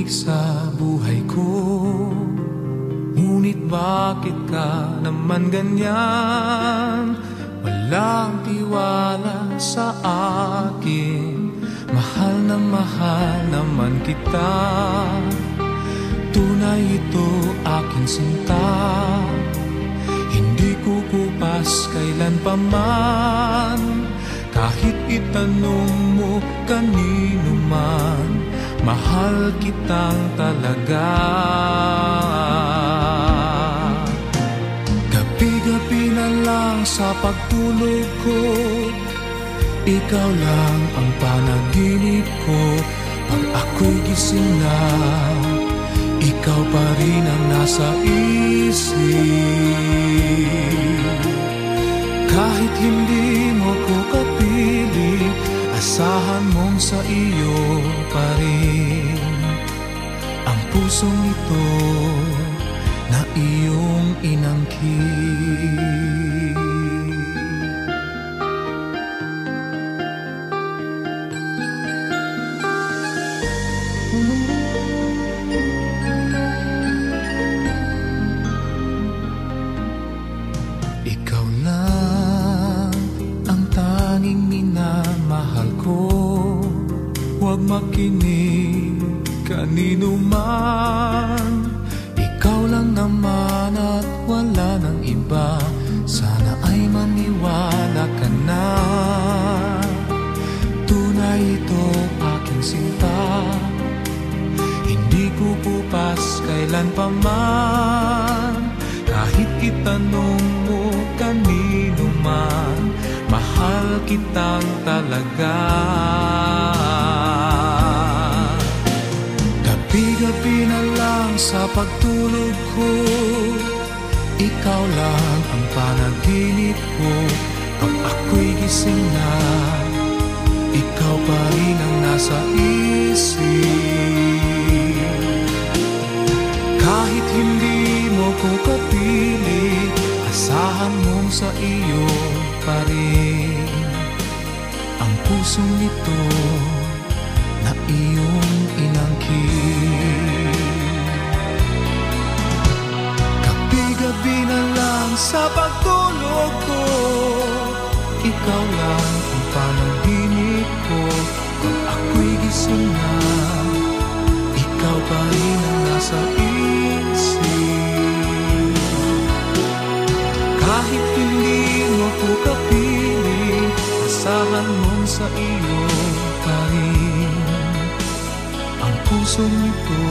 sa buhay ko. Ngunit bakit ka naman ganyan? Walang tiwala sa akin. Mahal naman kita. Tunay ito aking sinta. Hindi kukupas kailan pa man. Kahit itanong mo kanino man, mahal kitang talaga. Gabi-gabi na lang sa pagtulog ko, ikaw lang ang panaginip ko. Pag ako'y gising na, ikaw pa rin ang nasa isip. Kahit hindi mo ko kapiling, asahan mong sa iyo pa rin ang pusong ito na iyong inangkin. Ikaw lang ang tanging minamahal ko. Huwag makinig kanino man. Ikaw lang naman at wala nang iba. Sana ay maniwala ka na. Tunay ito aking sinta. Hindi kukupas kailan pa man. Kahit itanong mo kanino man, mahal kitang talaga. Gabi-gabi na lang sa pagtulog ko, ikaw lang ang panaginip ko. Pag ako'y gising na, ikaw pa rin ang nasa isip. Kahit hindi mo ko kapiling, asahan mong sa iyo pa rin ang pusong ito na iyong inangkin. Gabi-gabi na lang sa pagtulog ko, ikaw lang ang panaginip ko. Pag ako'y gising na, ikaw pa rin ang nasa isip. Kahit hindi mo ko kapiling, asahan mong sa iyo pa rin ang pusong ito